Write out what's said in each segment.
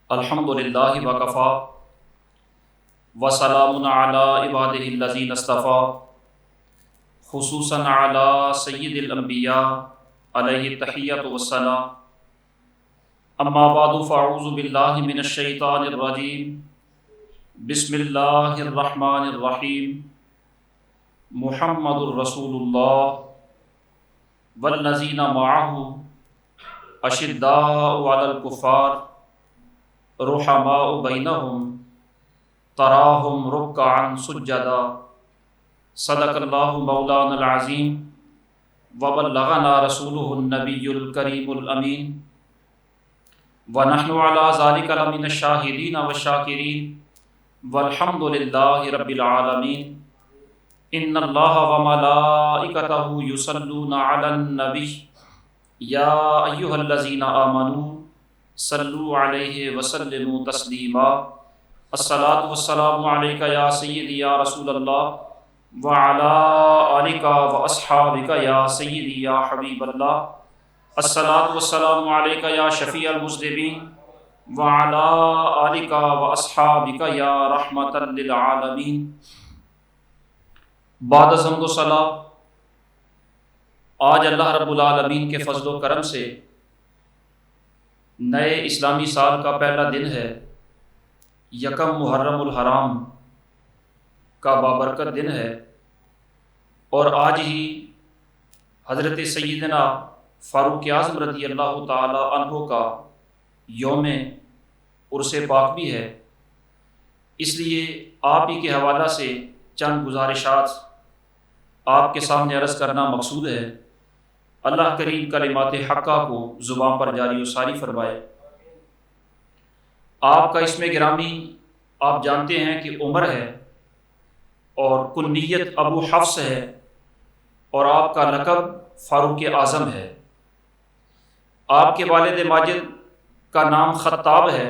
الحمد للہ وکفا وسلام علی عبادہ الذین اصطفیٰ خصوصاً علی سید الانبیاء علیہ التحیۃ والسلام اما بعد فاعوذ باللہ من الشیطان الرجیم بسم اللہ الرحمن الرحیم محمد الرسول اللہ والذین معہ اشداء علی الکفار رحماء بینہم تراہم رکعا سجدا صدق اللہ مولانا العظیم وبلغنا رسولہ النبی الکریم الامین ونحن علی ذلک لمن الشاہدین والشاکرین والحمد للہ رب العالمین ان اللہ وملائکتہ یصلون علی النبی یا ایہا الذین آمنوا صلوا علیہ وسلموا تسلیما الصلاۃ والسلام علیک یا سیدی یا رسول اللہ وعلی آلک واصحابک یا سیدی یا حبیب اللہ الصلاۃ والسلام علیک یا شفیع المذنبین وعلی آلک واصحابک یا رحمۃ للعالمین بعد از حمد و ثنا، آج اللہ رب العالمین کے فضل و کرم سے نئے اسلامی سال کا پہلا دن ہے، یکم محرم الحرام کا بابرکت دن ہے، اور آج ہی حضرت سیدنا فاروق اعظم رضی اللہ تعالی عنہ کا یوم عرس پاک بھی ہے۔ اس لیے آپ ہی کے حوالہ سے چند گزارشات آپ کے سامنے عرض کرنا مقصود ہے۔ اللہ کریم کلمات حقہ کو زبان پر جاری و ساری فرمائے۔ آپ کا اسم گرامی آپ جانتے ہیں کہ عمر ہے، اور کنیت ابو حفص ہے، اور آپ کا لقب فاروق اعظم ہے۔ آپ کے والد ماجد کا نام خطاب ہے،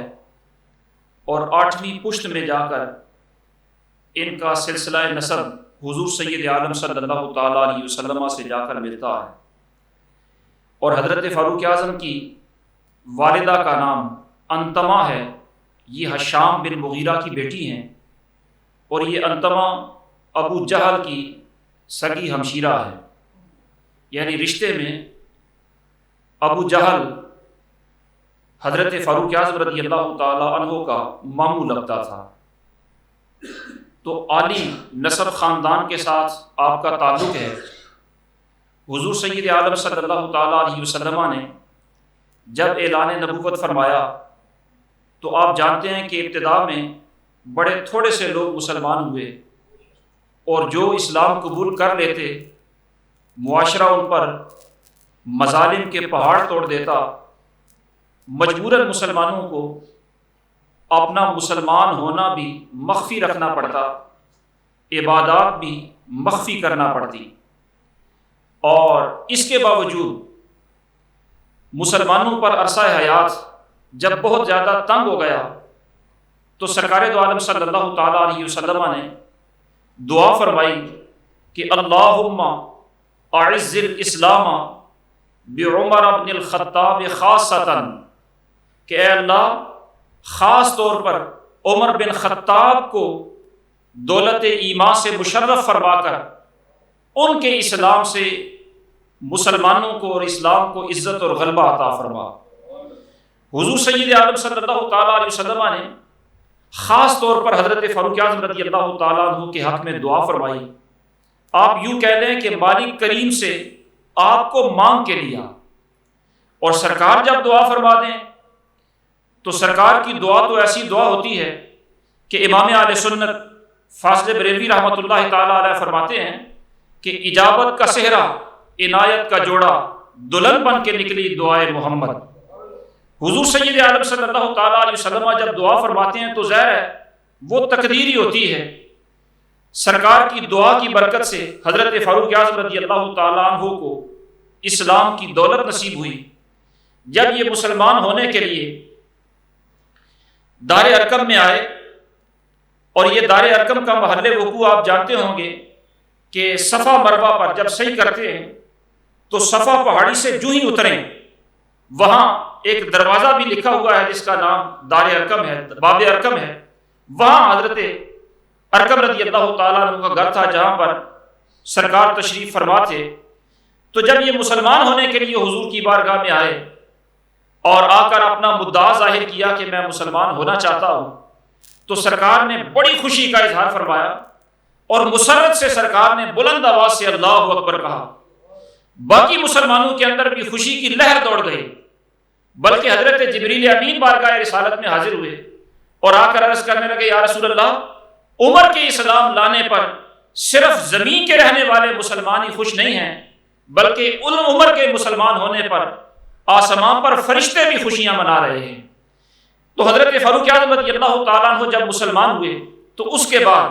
اور 8ویں پشت میں جا کر ان کا سلسلہ نسب حضور سید عالم صلی اللہ تعالیٰ علیہ وسلم سے جا کر ملتا ہے، اور حضرت فاروق اعظم کی والدہ کا نام انتما ہے۔ یہ ہشام بن مغیرہ کی بیٹی ہیں، اور یہ انتما ابو جہل کی سگی ہمشیرہ ہے، یعنی رشتے میں ابو جہل حضرت فاروق اعظم رضی اللہ تعالی عنہ کا ماموں لگتا تھا۔ تو عالی نسب خاندان کے ساتھ آپ کا تعلق ہے۔ حضور سید عالم صلی اللہ تعالیٰ علیہ وسلم نے جب اعلان نبوت فرمایا تو آپ جانتے ہیں کہ ابتدا میں بڑے تھوڑے سے لوگ مسلمان ہوئے، اور جو اسلام قبول کر لیتے معاشرہ ان پر مظالم کے پہاڑ توڑ دیتا، مجبوراً مسلمانوں کو اپنا مسلمان ہونا بھی مخفی رکھنا پڑتا، عبادات بھی مخفی کرنا پڑتی، اور اس کے باوجود مسلمانوں پر عرصہ حیات جب بہت زیادہ تنگ ہو گیا تو سرکار دو عالم صلی اللہ تعالیٰ علیہ وسلم نے دعا فرمائی کہ اللہم اعز الاسلام بعمر بن الخطاب خاصتاً، کہ اے اللہ خاص طور پر عمر بن خطاب کو دولت ایمان سے مشرف فرما کر ان کے اسلام سے مسلمانوں کو اور اسلام کو عزت اور غلبہ عطا فرما۔ حضور سید عالم صلی اللہ تعالیٰ علیہ وسلم نے خاص طور پر حضرت فاروق اعظم رضی اللہ تعالیٰ عنہ کے حق میں دعا فرمائی۔ آپ یوں کہہ لیں کہ مالک کریم سے آپ کو مانگ کے لیا، اور سرکار جب دعا فرما دیں تو سرکار کی دعا تو ایسی دعا ہوتی ہے کہ امام اہل سنت فاضل بریلوی رحمۃ اللہ تعالیٰ علیہ فرماتے ہیں کہ اجابت کا صحرا عنایت کا جوڑا دلہن بن کے نکلی دعائے محمد۔ حضور سید عالم صلی اللہ تعالیٰ علیہ وسلم جب دعا فرماتے ہیں تو ظاہر ہے وہ تقدیر ہی ہوتی ہے۔ سرکار کی دعا کی برکت سے حضرت فاروق اعظم رضی اللہ تعالیٰ عنہ کو اسلام کی دولت نصیب ہوئی۔ جب یہ مسلمان ہونے کے لیے دار ارقم میں آئے، اور یہ دار ارقم کا محل وقوع آپ جانتے ہوں گے کہ صفا مروہ پر جب صحیح کرتے ہیں تو صفا پہاڑی سے جو ہی اتریں وہاں ایک دروازہ بھی لکھا ہوا ہے جس کا نام دار ارقم ہے، باب ارقم ہے. وہاں حضرت ارقم رضی اللہ تعالیٰ عنہ کا گھر تھا جہاں پر سرکار تشریف فرما تھے. تو جب یہ مسلمان ہونے کے لیے حضور کی بارگاہ میں آئے اور آ کر اپنا مدعا ظاہر کیا کہ میں مسلمان ہونا چاہتا ہوں، تو سرکار نے بڑی خوشی کا اظہار فرمایا اور مسرت سے سرکار نے بلند آواز سے اللہ اکبر کہا. باقی مسلمانوں کے اندر بھی خوشی کی لہر دوڑ گئی، بلکہ حضرت جبریل امین بارگاہ رسالت میں حاضر ہوئے اور آ کر عرض کرنے لگے یا رسول اللہ، عمر کے اسلام لانے پر صرف زمین کے رہنے والے مسلمان ہی خوش نہیں ہیں، بلکہ ان عمر کے مسلمان ہونے پر آسمان پر فرشتے بھی خوشیاں منا رہے ہیں. تو حضرت فاروق اعظم رضی اللہ تعالیٰ عنہ جب مسلمان ہوئے تو اس کے بعد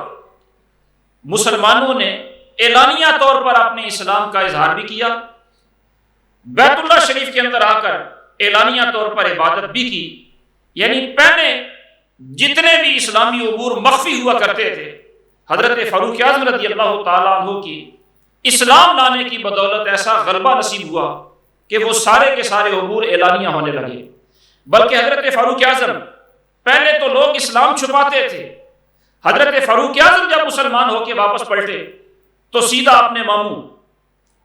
مسلمانوں نے اعلانیہ طور پر اپنے اسلام کا اظہار بھی کیا، بیت اللہ شریف کے اندر آ کر اعلانیہ طور پر عبادت بھی کی. یعنی پہلے جتنے بھی اسلامی امور مخفی ہوا کرتے تھے، حضرت فاروق اعظم رضی اللہ تعالیٰ عنہ کی اسلام لانے کی بدولت ایسا غلبہ نصیب ہوا کہ وہ سارے کے سارے امور اعلانیہ ہونے لگے. بلکہ حضرت فاروق اعظم پہلے تو لوگ اسلام چھپاتے تھے، حضرت فاروق اعظم جب مسلمان ہو کے واپس پلٹے تو سیدھا اپنے ماموں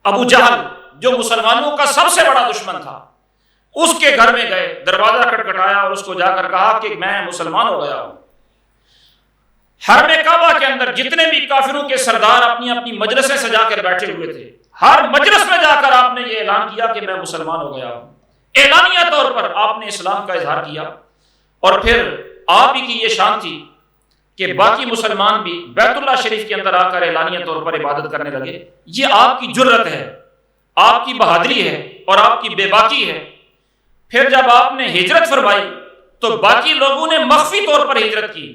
ابو جہل جو مسلمانوں کا سب سے بڑا دشمن تھا اس کے گھر میں گئے، دروازہ کھٹکھٹایا اور اس کو جا کر کہا کہ میں مسلمان ہو گیا ہوں. حرم کعبہ کے اندر جتنے بھی کافروں کے سردار اپنی اپنی مجلسیں سجا کر بیٹھے ہوئے تھے، ہر مجلس میں جا کر آپ نے یہ اعلان کیا کہ میں مسلمان ہو گیا ہوں. اعلانیہ طور پر آپ نے اسلام کا اظہار کیا. اور پھر آپ ہی کی یہ شان تھی کہ باقی مسلمان بھی بیت اللہ شریف کے اندر آ کر اعلانیہ طور پر عبادت کرنے لگے. یہ آپ کی جرت ہے، آپ کی بہادری ہے اور آپ کی بے باکی ہے. پھر جب آپ نے ہجرت فرمائی تو باقی لوگوں نے مخفی طور پر ہجرت کی،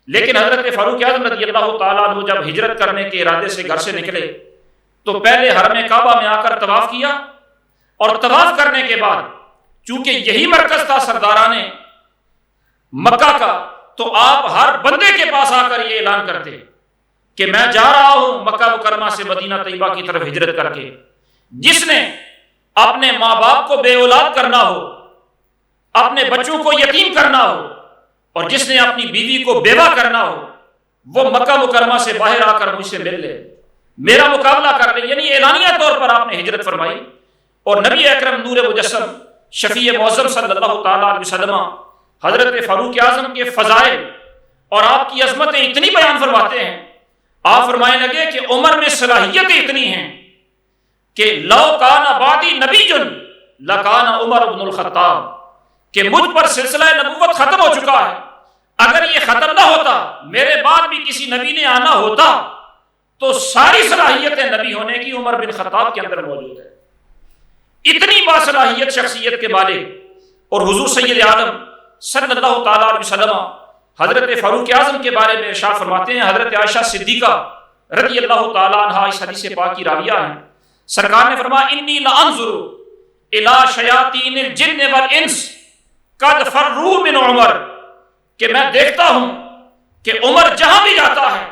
لیکن حضرت فاروق اعظم رضی اللہ تعالیٰ عنہ جب ہجرت کرنے کے ارادے سے گھر سے نکلے تو پہلے حرم کعبہ میں آ کر طواف کیا، اور طواف کرنے کے بعد چونکہ یہی مرکز تھا سرداران مکہ کا، تو آپ ہر بندے کے پاس آ کر یہ اعلان کرتے کہ میں جا رہا ہوں مکہ مکرمہ سے مدینہ طیبہ کی طرف ہجرت کر کے. جس نے اپنے ماں باپ کو بے اولاد کرنا ہو، اپنے بچوں کو یتیم کرنا ہو، اور جس نے اپنی بیوی کو بیوہ کرنا ہو، وہ مکہ مکرمہ سے باہر آ کر مجھ سے مل لے، میرا مقابلہ کر لے. یعنی اعلانیہ طور پر آپ نے ہجرت فرمائی. اور نبی اکرم نور مجسم شفیع معظم صلی اللہ تعالیٰ علیہ وسلم حضرت فاروق اعظم کے فضائل اور آپ کی عظمتیں اتنی بیان فرماتے ہیں. آپ فرمانے لگے کہ عمر میں صلاحیتیں اتنی ہیں کہ لو کان بعدی نبی لکان عمر بن الخطاب، کہ مجھ پر سلسلہ نبوت ختم ہو چکا ہے، اگر یہ ختم نہ ہوتا، میرے بعد بھی کسی نبی نے آنا ہوتا، تو ساری صلاحیتیں نبی ہونے کی عمر بن خطاب کے اندر موجود ہے. اتنی باصلاحیت شخصیت کے مالک اور حضور سید عالم صلی اللہ تعالیٰ علیہ وسلم حضرت فاروق اعظم کے بارے میں ارشاد فرماتے ہیں. حضرت عائشہ صدیقہ رضی اللہ تعالیٰ عنہا اس حدیث پاک کی راویہ ہیں. سرکار نے فرمایا انی لانظر الی شیاطین الجن والانس قد فروا من عمر، کہ میں دیکھتا ہوں کہ عمر جہاں بھی جاتا ہے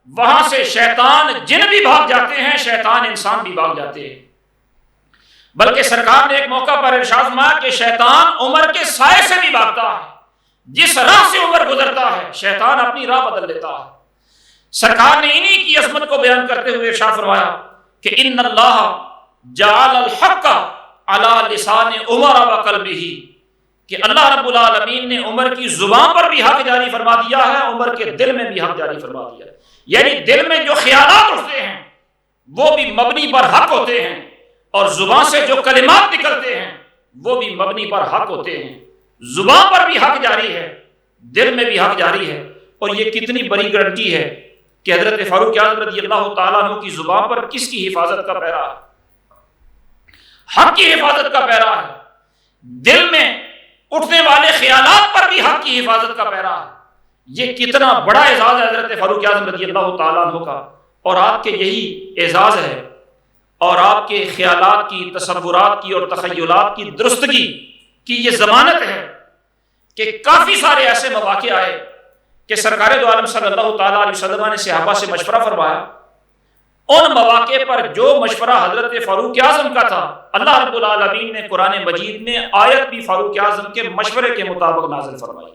وہاں سے شیطان جن بھی بھاگ جاتے ہیں، شیطان انسان بھی بھاگ جاتے ہیں. بلکہ سرکار نے ایک موقع پر ارشاد فرمایا کہ شیطان عمر کے سائے سے بھی بھاگتا ہے، جس راہ سے عمر گزرتا ہے شیطان اپنی راہ بدل لیتا ہے. سرکار نے انہی کی عظمت کو بیان کرتے ہوئے ارشاد فرمایا کہ ان اللہ جعل الحق علی لسان عمر وقلبہ، کہ اللہ رب العالمین نے عمر کی زبان پر بھی حق جاری فرما دیا ہے، عمر کے دل میں بھی حق جاری فرما دیا ہے. یعنی دل میں جو خیالات اٹھتے ہیں وہ بھی مبنی پر حق ہوتے ہیں، اور زبان سے جو کلمات نکلتے ہیں وہ بھی مبنی پر حق ہوتے ہیں. زبان پر بھی حق جاری ہے، دل میں بھی حق جاری ہے. اور یہ کتنی بڑی گارنٹی ہے کہ حضرت فاروق اعظم رضی اللہ تعالیٰ عنہ کی زبان پر کس کی حفاظت کا پیرا ہے؟ حق کی حفاظت کا پیرا ہے. دل میں اٹھنے والے خیالات پر بھی حق کی حفاظت کا پیرا ہے. یہ کتنا بڑا اعزاز ہے حضرت فاروق اعظم رضی اللہ تعالیٰ عنہ کا. اور آپ کے یہی اعزاز ہے اور آپ کے خیالات کی، تصورات کی اور تخیلات کی درستگی کی یہ ضمانت ہے کہ کافی سارے ایسے مواقع آئے کہ سرکار دو عالم صلی اللہ تعالیٰ علیہ وسلم نے صحابہ سے مشورہ فرمایا ان مواقع پر جو مشورہ حضرت فاروق اعظم کا تھا، اللہ رب العالمین نے قرآن مجید میں آیت بھی فاروق اعظم کے مشورے کے مطابق نازل فرمائی۔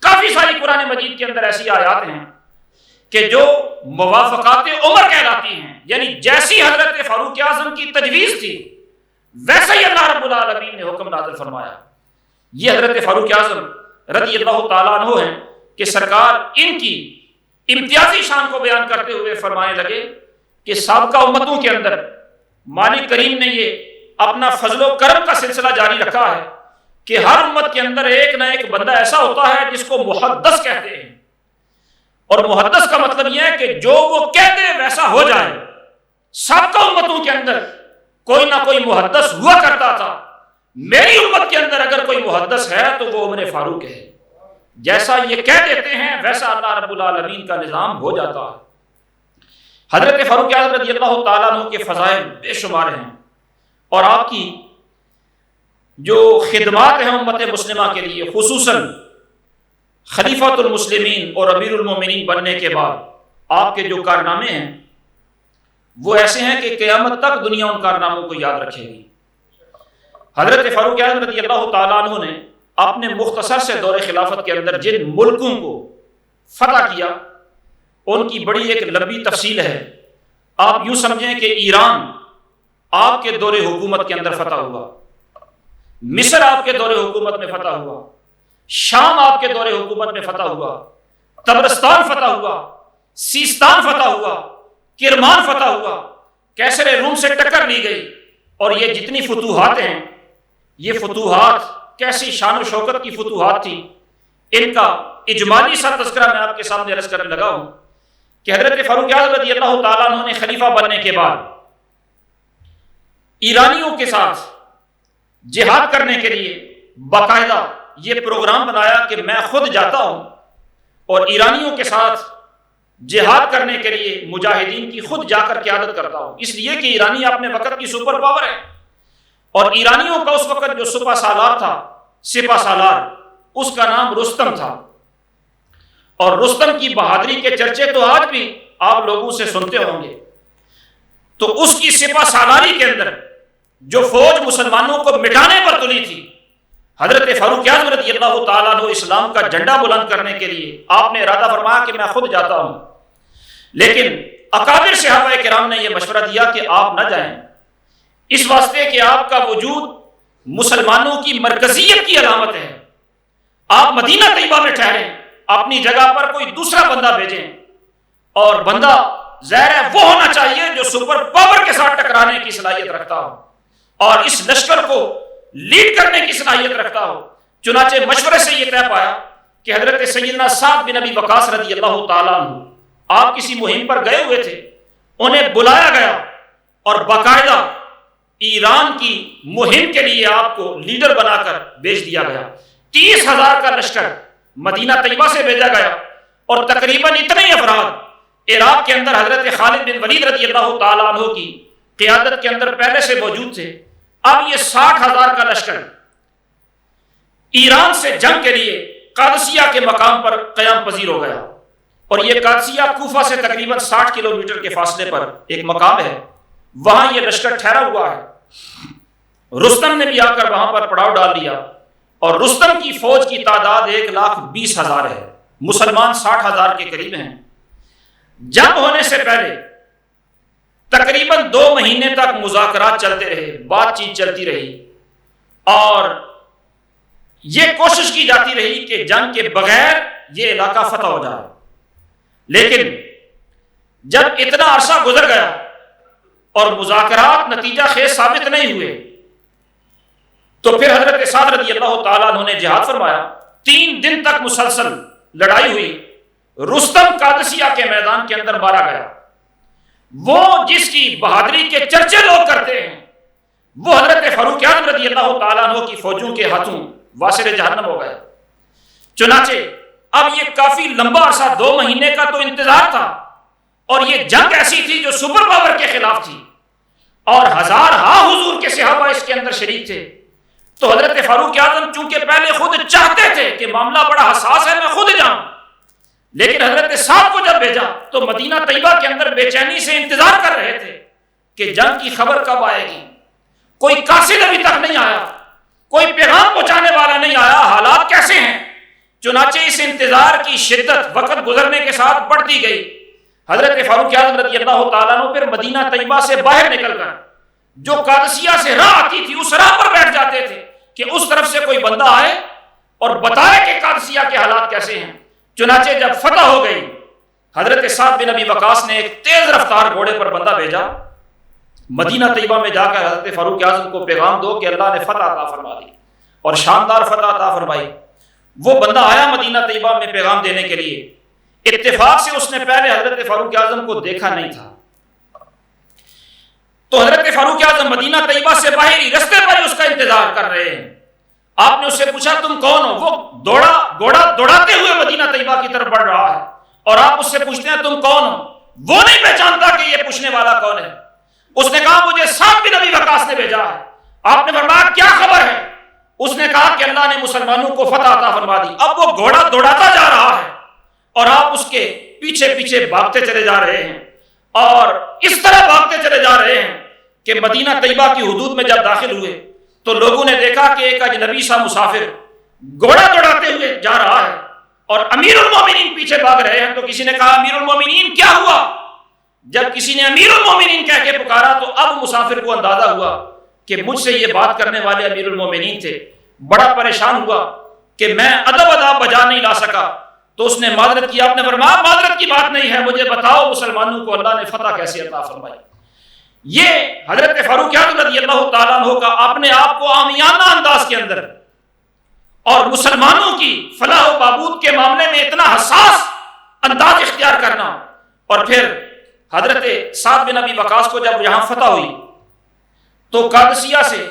کافی ساری قرآن مجید کے اندر ایسی آیات ہیں کہ جو موافقات عمر کہلاتی ہیں، یعنی جیسی حضرت فاروق اعظم کی تجویز تھی ویسا ہی اللہ رب العالمین نے حکم نازل فرمایا۔ یہ حضرت فاروق اعظم رضی اللہ تعالیٰ عنہ ہیں کہ سرکار ان کی امتیازی شان کو بیان کرتے ہوئے فرمانے لگے کہ سابقہ امتوں کے اندر مالک کریم نے یہ اپنا فضل و کرم کا سلسلہ جاری رکھا ہے کہ ہر امت کے اندر ایک نہ ایک بندہ ایسا ہوتا ہے جس کو محدث کہتے ہیں، اور محدث کا مطلب یہ ہے کہ جو وہ کہتے ہیں ویسا ہو جائے۔ سابقہ امتوں کے اندر کوئی نہ کوئی محدث ہوا کرتا تھا، میری امت کے اندر اگر کوئی محدث ہے تو وہ عمر فاروق ہے، جیسا یہ کہہ دیتے ہیں ویسا اللہ رب العالمین کا نظام ہو جاتا ہے۔ حضرت فاروق اعظم رضی اللہ تعالیٰ عنہ کے فضائل بے شمار ہیں، اور آپ کی جو خدمات ہیں امت مسلمہ کے لیے، خصوصاً خلیفۃ المسلمین اور امیر المومنین بننے کے بعد آپ کے جو کارنامے ہیں وہ ایسے ہیں کہ قیامت تک دنیا ان کارناموں کو یاد رکھے گی۔ حضرت فاروق اعظم رضی اللہ تعالیٰ عنہ نے اپنے مختصر سے دور خلافت کے اندر جن ملکوں کو فتح کیا ان کی بڑی ایک لمبی تفصیل ہے۔ آپ یوں سمجھیں کہ ایران آپ کے دور حکومت کے اندر فتح ہوا، مصر آپ کے دور حکومت میں فتح ہوا، شام آپ کے دور حکومت میں فتح ہوا، تبرستان فتح ہوا، سیستان فتح ہوا، کرمان فتح ہوا، کیسر روم سے ٹکر لی گئی، اور یہ جتنی فتوحات ہیں یہ فتوحات کیسی شان و شوکت کی فتوحات تھی، ان کا اجمالی سا تذکرہ میں آپ کے سامنے عرض کرنے لگا ہوں کہ حضرت فاروق اعظم رضی اللہ تعالیٰ عنہ نے خلیفہ بننے کے بعد ایرانیوں کے ساتھ جہاد کرنے کے لیے باقاعدہ یہ پروگرام بنایا کہ میں خود جاتا ہوں اور ایرانیوں کے ساتھ جہاد کرنے کے لیے مجاہدین کی خود جا کر قیادت کرتا ہوں، اس لیے کہ ایرانی اپنے وقت کی سپر پاور ہے، اور ایرانیوں کا اس وقت جو سپہ سالار تھا، سپہ سالار، اس کا نام رستم تھا، اور رستم کی بہادری کے چرچے تو آج بھی آپ لوگوں سے سنتے ہوں گے۔ تو اس کی سپہ سالاری کے اندر جو فوج مسلمانوں کو مٹانے پر تلی تھی، حضرت فاروق اعظم رضی اللہ تعالیٰ عنہ اسلام کا جھنڈا بلند کرنے کے لیے آپ نے ارادہ فرمایا کہ میں خود جاتا ہوں، لیکن اکابر صحابہ کرام نے یہ مشورہ دیا کہ آپ نہ جائیں، اس واسطے کہ آپ کا وجود مسلمانوں کی مرکزیت کی علامت ہے، آپ مدینہ طیبہ میں ٹھہریں، اپنی جگہ پر کوئی دوسرا بندہ بھیجیں، اور بندہ ظاہر ہے وہ ہونا چاہیے جو سپر پاور کے ساتھ ٹکرانے کی صلاحیت رکھتا ہو اور اس لشکر کو لیڈ کرنے کی صلاحیت رکھتا ہو۔ چنانچہ مشورے سے یہ طے پایا کہ حضرت سیدنا سعد بن ابی وقاص رضی اللہ تعالیٰ عنہ آپ کسی مہم پر گئے ہوئے تھے، انہیں بلایا گیا اور باقاعدہ ایران کی مہم کے لیے آپ کو لیڈر بنا کر بھیج دیا گیا۔ 30,000 کا لشکر مدینہ طیبہ سے بھیجا گیا، اور تقریباً اتنے ہی افراد عراق کے اندر حضرت خالد بن ولید رضی اللہ تعالیٰ عنہ کی قیادت کے اندر پہلے سے موجود تھے۔ اب یہ 60,000 کا لشکر ایران سے جنگ کے لیے قادسیہ کے مقام پر قیام پذیر ہو گیا، اور یہ قادسیہ کوفہ سے تقریباً 60 کلومیٹر کے فاصلے پر ایک مقام ہے، وہاں یہ لشکر ٹھہرا ہوا ہے۔ رستم نے بھی آ کر وہاں پر پڑاؤ ڈال دیا، اور رستم کی فوج کی تعداد 1,20,000 ہے، مسلمان 60,000 کے قریب ہیں۔ جنگ ہونے سے پہلے تقریباً 2 مہینے تک مذاکرات چلتے رہے، بات چیت چلتی رہی، اور یہ کوشش کی جاتی رہی کہ جنگ کے بغیر یہ علاقہ فتح ہو جائے، لیکن جب اتنا عرصہ گزر گیا اور مذاکرات نتیجہ خیز ثابت نہیں ہوئے، تو پھر حضرت سعد رضی اللہ تعالیٰ عنہ نے جہاد فرمایا۔ 3 دن تک مسلسل لڑائی ہوئی، رستم قادسیہ کے میدان کے اندر مارا گیا۔ وہ جس کی بہادری کے چرچے لوگ کرتے ہیں وہ حضرت فاروق اعظم رضی اللہ تعالیٰ عنہ کی فوجوں کے ہاتھوں واصل جہنم ہو گئے۔ چنانچہ اب یہ کافی لمبا عرصہ 2 مہینے کا تو انتظار تھا، اور یہ جنگ ایسی تھی جو سپر پاور کے خلاف تھی، اور ہزارہا حضور کے صحابہ اس کے اندر شریک تھے۔ تو حضرت فاروق اعظم چونکہ پہلے خود چاہتے تھے کہ معاملہ بڑا حساس ہے، میں خود جاؤں، لیکن حضرت سعد کو جب بھیجا تو مدینہ طیبہ کے اندر بے چینی سے انتظار کر رہے تھے کہ جنگ کی خبر کب آئے گی. کوئی قاصد ابھی تک نہیں آیا, کوئی پیغام پہنچانے والا نہیں آیا, حالات کیسے ہیں؟ چنانچہ اس انتظار کی شدت وقت گزرنے کے ساتھ بڑھتی گئی. حضرت فاروق اعظم رضی اللہ تعالیٰ عنہ پھر مدینہ طیبہ سے باہر نکل کر جو قادسیہ سے راہ آتی تھی اس راہ پر بیٹھ جاتے تھے کہ اس طرف سے کوئی بندہ آئے اور بتائے کہ قادسیہ کے حالات کیسے ہیں. چنانچہ جب فتح ہو گئی, حضرت سعد بن ابی وقاص نے ایک تیز رفتار گھوڑے پر بندہ بھیجا مدینہ طیبہ میں جا کر حضرت فاروق اعظم کو پیغام دو کہ اللہ نے فتح عطا فرما دی اور شاندار فتح عطا فرمائی. وہ بندہ آیا مدینہ طیبہ میں پیغام دینے کے لیے. اتفاق سے اس نے پہلے حضرت فاروق اعظم کو دیکھا نہیں تھا, تو حضرت فاروق اعظم مدینہ طیبہ سے باہری رستے پر اس کا انتظار کر رہے ہیں. آپ نے اس سے پوچھا تم کون ہو؟ وہ گھوڑا دوڑاتے ہوئے مدینہ طیبہ کی طرف بڑھ رہا ہے اور آپ اس سے پوچھتے ہیں تم کون ہو؟ وہ نہیں پہچانتا کہ یہ پوچھنے والا کون ہے. اس نے کہا مجھے سعد بن ابی وقاص نے بھیجا ہے. آپ نے فرمایا کیا خبر ہے؟ اس نے کہا کہ اللہ نے مسلمانوں کو فتح عطا فرما دی. اب وہ گھوڑا دوڑاتا جا رہا ہے اور آپ اس کے پیچھے پیچھے بھاگتے چلے جا رہے ہیں اور اس طرح بھاگتے چلے جا رہے ہیں کہ مدینہ طیبہ کی حدود میں جب داخل ہوئے تو لوگوں نے دیکھا کہ ایک اجنبی سا مسافر گھوڑا دوڑاتے ہوئے جا رہا ہے اور امیر المومنین پیچھے بھاگ رہے ہیں. تو کسی نے کہا امیر المومنین کیا ہوا؟ جب کسی نے امیر المومنین کہہ کے پکارا تو اب مسافر کو اندازہ ہوا کہ مجھ سے یہ بات کرنے والے امیر المومنین تھے. بڑا پریشان ہوا کہ میں ادب ادا بجا نہیں لا سکا. تو اس نے معذرت کی. آپ نے فرمایا معذرت کی بات نہیں ہے, مجھے بتاؤ مسلمانوں کو اللہ نے فتح کیسے عطا فرمائی. یہ حضرت فاروق اعظم رضی اللہ تعالیٰ عنہ کا اپنے آپ کو عامیانہ انداز کے اندر اور مسلمانوں کی فلاح و بہبود کے معاملے میں اتنا حساس انداز اختیار کرنا. اور پھر حضرت سعد بن ابی وقاص کو جب یہاں فتح ہوئی تو قادسیہ سے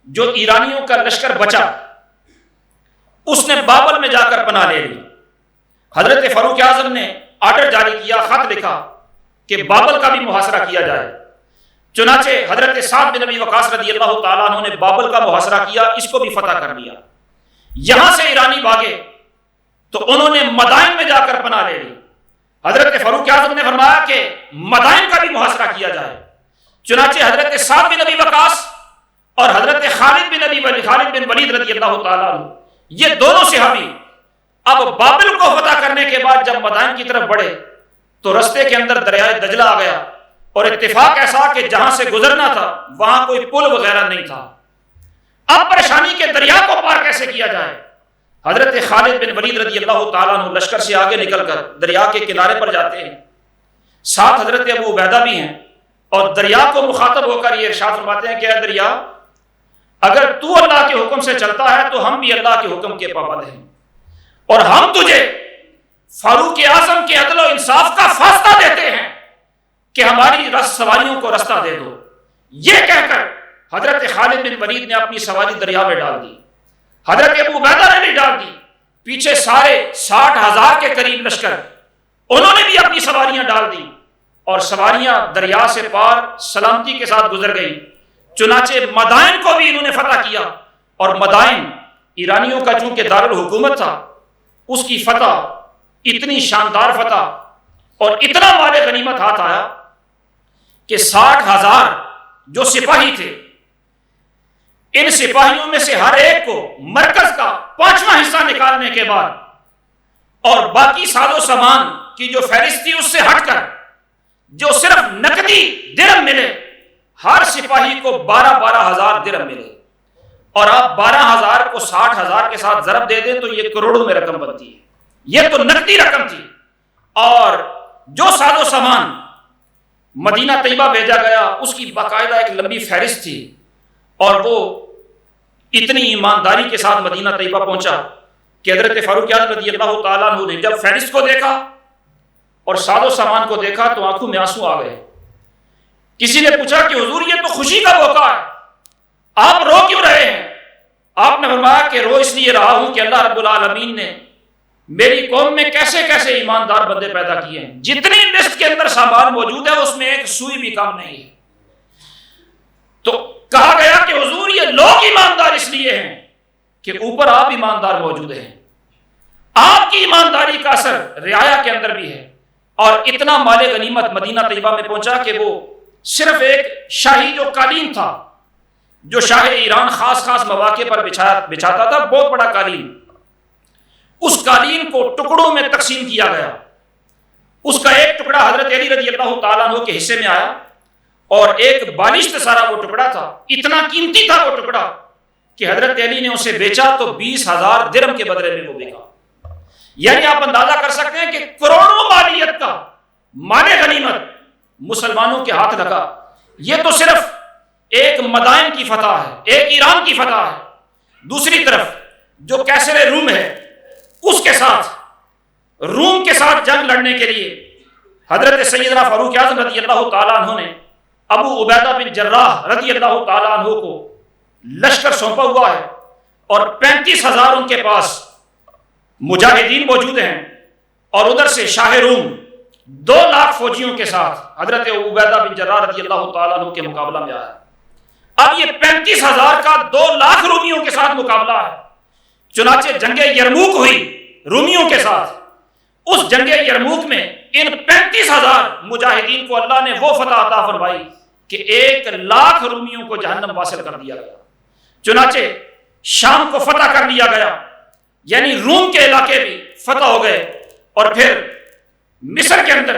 جو ایرانیوں کا لشکر بچا اس نے بابل میں جا کر پناہ لے لی. حضرت فاروق اعظم نے آرڈر جاری کیا, خط لکھا کہ بابل کا بھی محاصرہ کیا جائے. چنانچہ حضرت سعد بن ابی وقاص رضی اللہ تعالیٰ عنہ نے بابل کا محاصرہ کیا, اس کو بھی فتح کر لیا. یہاں سے ایرانی بھاگے تو انہوں نے مدائن میں جا کر پناہ لے لی. حضرت فاروق اعظم نے فرمایا کہ مدائن کا بھی محاصرہ کیا جائے. چنانچہ حضرت سعد بن ابی وقاص اور حضرت خالد بن ولید رضی اللہ تعالیٰ عنہ یہ دونوں صحابی اب بابل کو فتح کرنے کے بعد جب مدائن کی طرف بڑھے تو رستے کے اندر دریائے دجلہ آ گیا اور اتفاق ایسا کہ جہاں سے گزرنا تھا وہاں کوئی پل وغیرہ نہیں تھا. اب پریشانی کے دریا کو پار کیسے کیا جائے؟ حضرت خالد بن ولید رضی اللہ تعالیٰ عنہ لشکر سے آگے نکل کر دریا کے کنارے پر جاتے ہیں. ساتھ حضرت ابو عبیدہ بھی ہیں اور دریا کو مخاطب ہو کر یہ ارشاد فرماتے ہیں کہ اے دریا, اگر تو اللہ کے حکم سے چلتا ہے تو ہم بھی اللہ کے حکم کے پابند ہیں اور ہم تجھے فاروق اعظم کے عدل و انصاف کا فاصلہ دیتے ہیں کہ ہماری سواریوں کو رستہ دے دو. یہ کہہ کر حضرت خالد بن ولید نے اپنی سواری دریا میں ڈال دی. حضرت ابو عبیدہ نے بھی ڈال دی. پیچھے سارے 60,000 کے قریب لشکر انہوں نے بھی اپنی سواریاں ڈال دی اور سواریاں دریا سے پار سلامتی کے ساتھ گزر گئی. چنانچہ مدائن کو بھی انہوں نے فتح کیا اور مدائن ایرانیوں کا چونکہ دارالحکومت تھا اس کی فتح اتنی شاندار فتح اور اتنا مال غنیمت ہاتھ آیا کہ 60,000 جو سپاہی تھے ان سپاہیوں میں سے ہر ایک کو مرکز کا 5واں حصہ نکالنے کے بعد اور باقی ساز و سامان کی جو فہرست تھی اس سے ہٹ کر جو صرف نقدی درہم ملے, ہر سپاہی کو 12,000 درہم ملے. اور آپ 12,000 کو 60,000 کے ساتھ ضرب دے دیں تو یہ کروڑوں میں رقم بنتی ہے. یہ تو نقدی رقم تھی. اور جو ساز و سامان مدینہ طیبہ بھیجا گیا اس کی باقاعدہ ایک لمبی فہرست تھی اور وہ اتنی ایمانداری کے ساتھ مدینہ طیبہ پہنچا کہ حضرت فاروق اعظم رضی اللہ تعالیٰ عنہ نے جب فہرست کو دیکھا اور ساز و سامان کو دیکھا تو آنکھوں میں آنسو آ گئے. کسی نے پوچھا کہ حضور یہ تو خوشی کا موقع ہے, آپ رو کیوں رہے ہیں؟ آپ نے فرمایا کہ رو اس لیے رہا ہوں کہ اللہ رب العالمین نے میری قوم میں کیسے کیسے ایماندار بندے پیدا کیے ہیں. جتنی لسٹ کے اندر سامان موجود ہے اس میں ایک سوئی بھی کم نہیں ہے. تو کہا گیا کہ حضور یہ لوگ ایماندار اس لیے ہیں کہ اوپر آپ ایماندار موجود ہیں. آپ کی ایمانداری کا اثر رعایا کے اندر بھی ہے، اور اتنا مال غنیمت مدینہ طیبہ میں پہنچا کہ وہ صرف ایک شاہی جو قالین تھا جو شاہ ایران خاص مواقع پر بچھاتا تھا، بہت بڑا قالین، اس قالین کو ٹکڑوں میں تقسیم کیا گیا۔ اس کا ایک ٹکڑا حضرت علی رضی اللہ تعالیٰ عنہ کے حصے میں آیا، اور ایک بالشت سارا وہ ٹکڑا تھا، اتنا قیمتی تھا وہ ٹکڑا کہ حضرت علی نے اسے بیچا تو 20,000 درہم کے بدلے میں وہ بکا۔ یعنی آپ اندازہ کر سکتے ہیں کہ کروڑوں مالیت کا مال غنیمت مسلمانوں کے ہاتھ لگا۔ یہ تو صرف ایک مدائن کی فتح ہے، ایک ایران کی فتح ہے۔ دوسری طرف جو کیسر روم ہے، اس کے ساتھ روم کے ساتھ جنگ لڑنے کے لیے حضرت سیدنا فاروق اعظم رضی اللہ تعالیٰ عنہ نے ابو عبیدہ بن جراح رضی اللہ تعالیٰ عنہ کو لشکر سونپا ہوا ہے، اور 35,000 ان کے پاس مجاہدین موجود ہیں، اور ادھر سے شاہ روم 2 لاکھ فوجیوں کے ساتھ حضرت ابو عبیدہ بن جراح رضی اللہ تعالیٰ عنہ کے مقابلہ میں آیا۔ اب یہ 35,000 کا 2 لاکھ رومیوں کے ساتھ مقابلہ ہے۔ چنانچہ جنگ یرموک ہوئی رومیوں کے ساتھ۔ اس جنگ یرموک میں ان 35,000 مجاہدین کو اللہ نے وہ فتح عطا فرمائی کہ 1 لاکھ رومیوں کو جہنم واصل کر دیا گیا۔ چنانچہ شام کو فتح کر لیا گیا، یعنی روم کے علاقے بھی فتح ہو گئے، اور پھر مصر کے اندر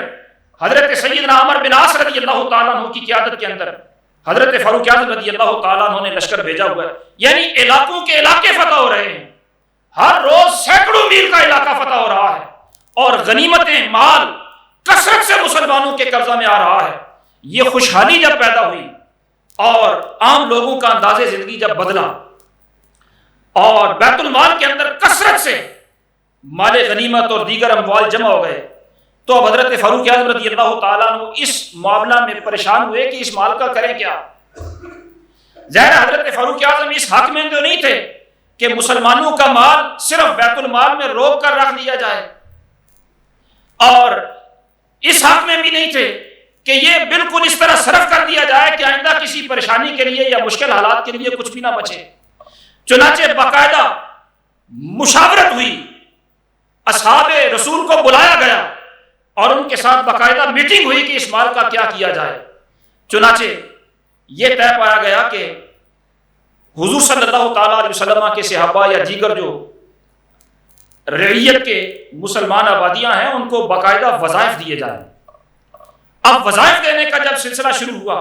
حضرت سیدنا عمر بن عاص رضی اللہ تعالیٰ عنہ کی قیادت کے اندر حضرت فاروق اعظم رضی اللہ تعالیٰ عنہ نے لشکر بھیجا ہوا ہے۔ یعنی علاقوں کے علاقے فتح ہو رہے ہیں، ہر روز سینکڑوں میل کا علاقہ فتح ہو رہا ہے، اور غنیمتیں مال کثرت سے مسلمانوں کے قبضہ میں آ رہا ہے۔ یہ خوشحالی جب پیدا ہوئی اور عام لوگوں کا انداز زندگی جب بدلا اور بیت المال کے اندر کثرت سے مال غنیمت اور دیگر اموال جمع ہو گئے، تو اب حضرت فاروق اعظم رضی اللہ تعالیٰ عنہ اس معاملہ میں پریشان ہوئے کہ اس مال کا کریں کیا۔ ظاہر حضرت فاروق اعظم اس حق میں تو نہیں تھے کہ مسلمانوں کا مال صرف بیت المال میں روک کر رکھ دیا جائے، اور اس حق میں بھی نہیں تھے کہ یہ بالکل اس طرح صرف کر دیا جائے کہ آئندہ کسی پریشانی کے لیے یا مشکل حالات کے لیے کچھ بھی نہ بچے۔ چنانچہ باقاعدہ مشاورت ہوئی، اصحاب رسول کو بلایا گیا اور ان کے ساتھ باقاعدہ میٹنگ ہوئی کہ اس مال کا کیا کیا جائے۔ چنانچہ یہ طے پایا گیا کہ حضور صلی اللہ تعالیٰ علیہ وسلم کے صحابہ یا دیگر جو رعیت کے مسلمان آبادیاں ہیں ان کو باقاعدہ وظائف دیے جائیں۔ اب وظائف دینے کا جب سلسلہ شروع ہوا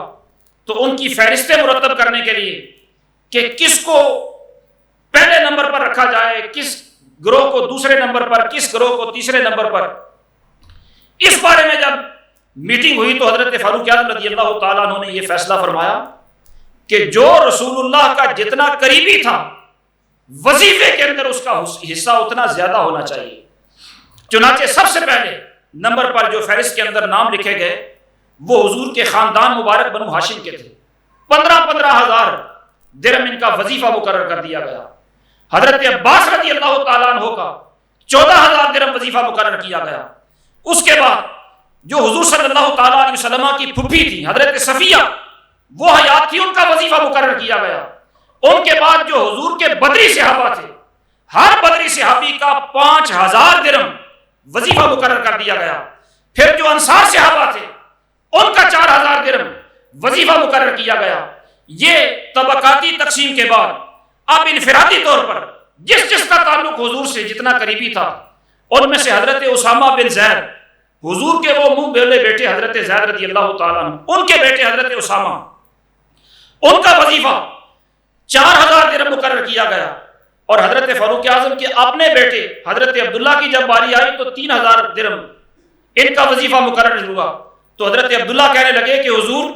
تو ان کی فہرستیں مرتب کرنے کے لیے کہ کس کو پہلے نمبر پر رکھا جائے، کس گروہ کو دوسرے نمبر پر، کس گروہ کو تیسرے نمبر پر، اس بارے میں جب میٹنگ ہوئی تو حضرت فاروق اعظم رضی اللہ تعالیٰ عنہ نے یہ فیصلہ فرمایا کہ جو رسول اللہ کا جتنا قریبی تھا وظیفے کے اندر اس کا حصہ اتنا زیادہ ہونا چاہیے۔ چنانچہ سب سے پہلے نمبر پر جو فہرست کے اندر نام لکھے گئے وہ حضور کے خاندان مبارک بنو ہاشم کے تھے۔ 15,000 درہم ان کا وظیفہ مقرر کر دیا گیا۔ حضرت عباس رضی اللہ تعالیٰ عنہ کا 14,000 درہم وظیفہ مقرر کیا گیا۔ اس کے بعد جو حضور صلی اللہ تعالیٰ علیہ وسلم کی پھپھی تھی حضرت صفیہ، وہ حیات تھی، ان کا وظیفہ مقرر کیا گیا۔ ان کے بعد جو حضور کے بدری صحابہ تھے، ہر بدری صحابی کا 5,000 درہم وظیفہ مقرر کر دیا گیا۔ پھر جو انصار صحابہ تھے ان کا 4,000 درہم وظیفہ مقرر کیا گیا۔ یہ طبقاتی تقسیم کے بعد اب انفرادی طور پر جس جس کا تعلق حضور سے جتنا قریبی تھا، ان میں سے حضرت اسامہ بن زید، حضور کے وہ منہ بولے بیٹے حضرت زید رضی اللہ تعالیٰ عنہ، ان کے بیٹے حضرت اسامہ، ان کا وظیفہ 4,000 درہم مقرر کیا گیا۔ اور حضرت فاروق اعظم کے اپنے بیٹے حضرت عبداللہ کی جب باری آئی تو 3,000 درہم ان کا وظیفہ مقرر ہوا۔ تو حضرت عبداللہ کہنے لگے کہ حضور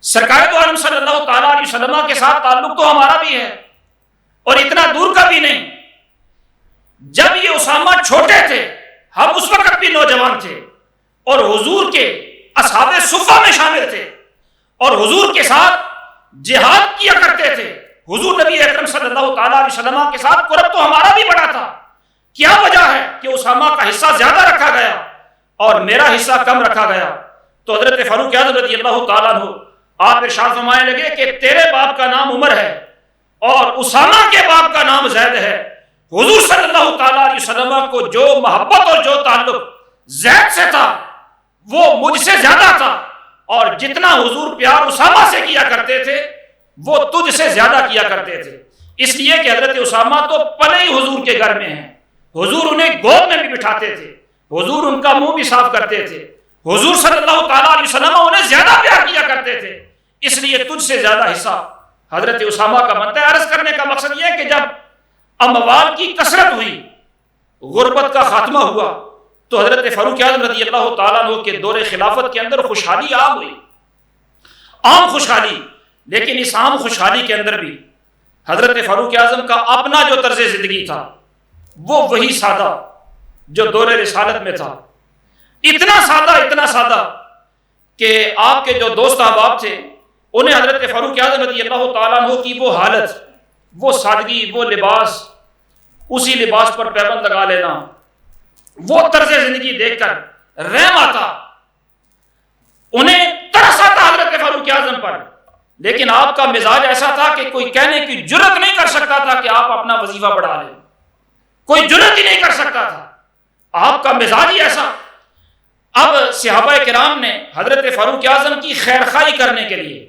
سرکار دو عالم صلی اللہ تعالیٰ علیہ وسلم کے ساتھ تعلق تو ہمارا بھی ہے اور اتنا دور کا بھی نہیں۔ جب یہ اسامہ چھوٹے تھے ہم اس وقت بھی نوجوان تھے اور حضور کے اصحاب صفہ میں شامل تھے اور حضور کے ساتھ جہاد کیا کرتے تھے۔ حضور نبی اکرم صلی اللہ تعالیٰ علیہ وسلم کے ساتھ قرب تو ہمارا بھی بڑا تھا۔ کیا وجہ ہے کہ اسامہ کا حصہ زیادہ رکھا گیا اور میرا حصہ کم رکھا گیا؟ تو حضرت فاروق اعظم رضی اللہ تعالیٰ عنہ آپ ارشاد فرمانے لگے کہ تیرے باپ کا نام عمر ہے اور اسامہ کے باپ کا نام زید ہے۔ حضور صلی اللہ تعالیٰ علیہ وسلم کو جو محبت اور جو تعلق زید سے تھا وہ مجھ سے زیادہ تھا، اور جتنا حضور پیار اسامہ سے کیا کرتے تھے وہ تجھ سے زیادہ کیا کرتے تھے، اس لیے کہ حضرت اسامہ تو پلے ہی حضور کے گھر میں ہیں، حضور انہیں گود میں بھی بٹھاتے تھے، حضور ان کا منہ بھی صاف کرتے تھے، حضور صلی اللہ تعالیٰ علیہ وسلم انہیں زیادہ پیار کیا کرتے تھے، اس لیے تجھ سے زیادہ حصہ حضرت اسامہ کا بنتا ہے۔ عرض کرنے کا مقصد یہ ہے کہ جب اموال کی کثرت ہوئی، غربت کا خاتمہ ہوا، تو حضرت فاروق اعظم رضی اللہ تعالیٰ عنہ کے دور خلافت کے اندر خوشحالی عام ہوئی، عام خوشحالی، لیکن اس عام خوشحالی کے اندر بھی حضرت فاروق اعظم کا اپنا جو طرز زندگی تھا وہ وہی سادہ جو دور رسالت میں تھا، اتنا سادہ کہ آپ کے جو دوست احباب تھے انہیں حضرت فاروق اعظم رضی اللہ تعالیٰ عنہ کی وہ حالت، وہ سادگی، وہ لباس، اسی لباس پر پیبند لگا لینا، وہ طرز زندگی دیکھ کر رحم آتا، انہیں ترس آتا حضرت فاروق اعظم پر، لیکن آپ کا مزاج ایسا تھا کہ کوئی کہنے کی جرت نہیں کر سکتا تھا کہ آپ اپنا وظیفہ بڑھا لیں، کوئی جرت ہی نہیں کر سکتا تھا، آپ کا مزاج ہی ایسا۔ اب صحابہ کرام نے حضرت فاروق اعظم کی خیرخواہی کرنے کے لیے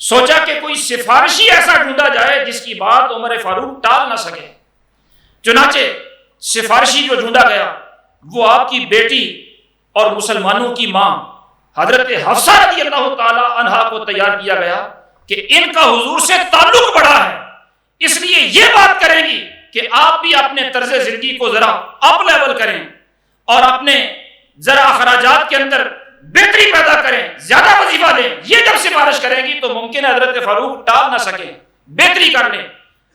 سوچا کہ کوئی سفارشی ایسا ڈھونڈا جائے جس کی بات عمر فاروق ٹال نہ سکے، چنانچہ سفارشی جو ڈھونڈا گیا وہ آپ کی بیٹی اور مسلمانوں کی ماں حضرت حفصہ رضی اللہ تعالی عنہا کو تیار کیا گیا کہ ان کا حضور سے تعلق بڑا ہے، اس لیے یہ بات کریں گی کہ آپ بھی اپنے طرز زندگی کو ذرا اپ لیول کریں اور اپنے ذرا اخراجات کے اندر بہتری پیدا کریں، زیادہ وظیفہ دیں۔ یہ جب سفارش کریں گی تو ممکن ہے حضرت فاروق ٹال نہ سکیں، بہتری کر لیں۔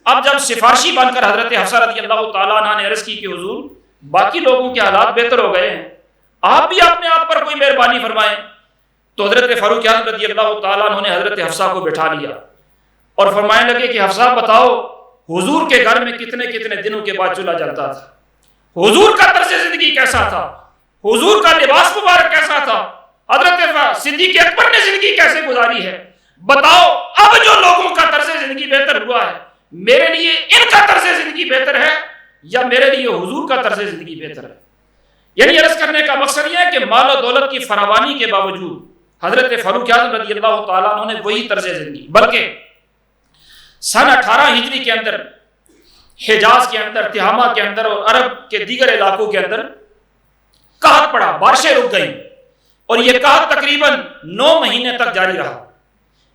اب جب سفارشی بن کر حضرت حفصہ رضی اللہ تعالیٰ عنہ نے عرض کی کہ حضور باقی لوگوں کے حالات بہتر ہو گئے ہیں، آپ بھی اپنے آپ پر کوئی مہربانی فرمائیں، تو حضرت فاروق اعظم رضی اللہ تعالیٰ عنہ نے حضرت حفصہ کو بٹھا لیا اور فرمانے لگے کہ حفصہ بتاؤ حضور کے گھر میں کتنے کتنے دنوں کے بعد چولہا جلتا تھا، حضور کا طرز زندگی کیسا تھا، حضور کا لباس مبارک کیسا تھا، حضرت صدیق اکبر نے زندگی کیسے گزاری ہے، بتاؤ اب جو لوگوں کا طرز زندگی بہتر ہوا ہے میرے لیے ان کا طرز زندگی بہتر ہے یا میرے لیے حضور کا طرز زندگی بہتر ہے۔ یعنی عرض کرنے کا مقصد یہ ہے کہ مال و دولت کی فراوانی کے باوجود حضرت فاروق اعظم رضی اللہ تعالیٰ عنہ نے وہی طرز زندگی، بلکہ سن 18 ہجری کے اندر حجاز کے اندر، تہامہ کے اندر اور عرب کے دیگر علاقوں کے اندر قحط پڑا، بارشیں رک گئیں اور یہ قحط تقریباً 9 مہینے تک جاری رہا۔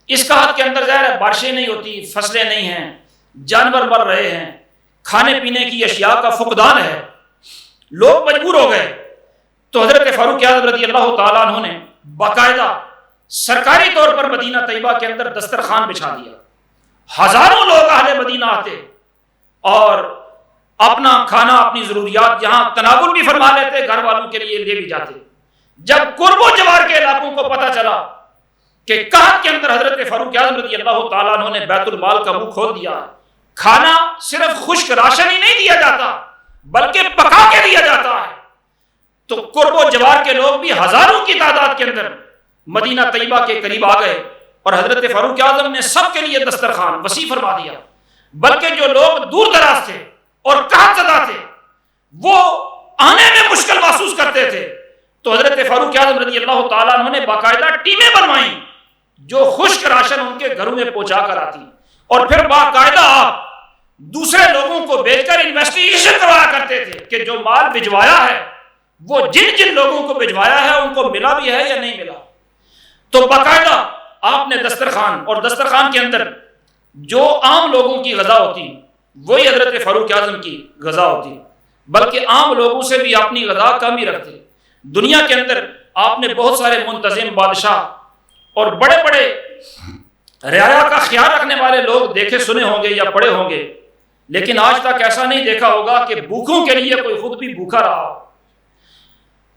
اس قحط کے اندر ظاہر ہے بارشیں نہیں ہوتی، فصلیں نہیں ہیں، جانور مر رہے ہیں، کھانے پینے کی اشیاء کا فقدان ہے، لوگ مجبور ہو گئے۔ تو حضرت فاروق اعظم رضی اللہ تعالیٰ عنہ نے باقاعدہ سرکاری طور پر مدینہ طیبہ کے اندر دسترخوان بچھا دیا، ہزاروں لوگ اہل مدینہ آتے اور اپنا کھانا، اپنی ضروریات یہاں تناول بھی فرما لیتے، گھر والوں کے لیے لے بھی جاتے۔ جب قرب و جوار کے علاقوں کو پتہ چلا کہ قحط کے اندر حضرت فاروق اعظم رضی اللہ تعالیٰ عنہ نے بیت المال کا منہ کھول دیا، کھانا صرف خشک راشن ہی نہیں دیا جاتا بلکہ پکا کے دیا جاتا ہے، تو قرب و جوار کے لوگ بھی ہزاروں کی تعداد کے اندر مدینہ طیبہ کے قریب آ گئے اور حضرت فاروق اعظم نے سب کے لیے دسترخوان وسیع فرما دیا، بلکہ جو لوگ دور دراز تھے اور قحط زدہ تھے وہ آنے میں مشکل محسوس کرتے تھے، تو حضرت فاروق اعظم رضی اللہ تعالیٰ عنہ نے باقاعدہ ٹیمیں بنوائیں جو خشک راشن ان کے گھروں میں پہنچا کر آتی، اور پھر باقاعدہ آپ دوسرے لوگوں کو بھیج کر انویسٹیگیشن کروایا کرتے تھے کہ جو مال بھجوایا ہے وہ جن جن لوگوں کو بھجوایا ہے ان کو ملا بھی ہے یا نہیں ملا۔ تو باقاعدہ آپ نے دسترخوان، اور دسترخوان کے اندر جو عام لوگوں کی غذا ہوتی وہی حضرت فاروق اعظم کی غذا ہوتی، بلکہ عام لوگوں سے بھی اپنی غذا کم ہی رکھتے۔ دنیا کے اندر آپ نے بہت سارے منتظم بادشاہ اور بڑے بڑے رعایا کا خیال رکھنے والے لوگ دیکھے سنے ہوں گے یا پڑھے ہوں گے، لیکن آج تک ایسا نہیں دیکھا ہوگا کہ بھوکوں کے لیے کوئی خود بھی بھوکا رہا ہو۔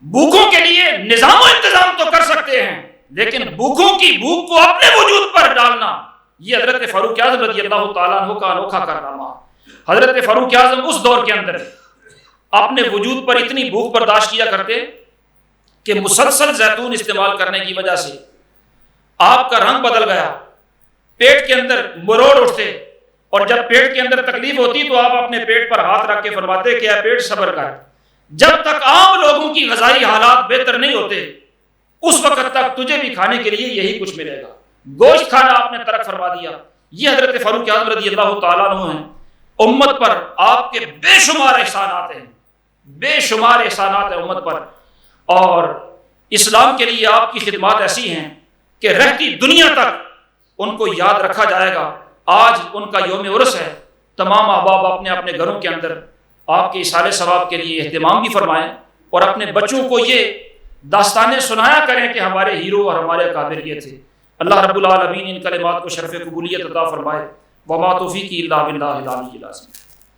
بھوکوں کے لیے نظام و انتظام تو کر سکتے ہیں لیکن بھوکوں کی بھوک کو اپنے وجود پر ڈالنا یہ حضرت فاروق اعظم رضی اللہ تعالیٰ عنہ کا انوکھا کارنامہ۔ حضرت فاروق اعظم اس دور کے اندر اپنے وجود پر اتنی بھوک برداشت کیا کرتے کہ مسلسل زیتون استعمال کرنے کی وجہ سے آپ کا رنگ بدل گیا، پیٹ کے اندر مروڑ اٹھتے اور جب پیٹ کے اندر تکلیف ہوتی تو آپ اپنے پیٹ پر ہاتھ رکھ کے فرماتے کہ اے پیٹ صبر کر، جب تک عام لوگوں کی غذائی حالات بہتر نہیں ہوتے اس وقت تک تجھے بھی کھانے کے لیے یہی کچھ ملے گا۔ گوشت کھانا آپ نے ترک فرما دیا۔ یہ حضرت فاروق اعظم رضی اللہ تعالیٰ عنہ ہیں، امت پر آپ کے بے شمار احسانات ہیں، بے شمار احسانات ہیں امت پر، اور اسلام کے لیے آپ کی خدمات ایسی ہیں کہ رہتی دنیا تک ان کو یاد رکھا جائے گا۔ آج ان کا یوم عرس ہے، تمام احباب اپنے اپنے گھروں کے اندر آپ کے اصالِ ثواب کے لیے اہتمام بھی فرمائیں اور اپنے بچوں کو یہ داستانیں سنایا کریں کہ ہمارے ہیرو اور ہمارے اکابر یہ تھے۔ اللہ رب العالمین ان کلمات کو شرف قبولیت عطا فرمائے۔ وما توفیقی الا باللہ العلی العظیم۔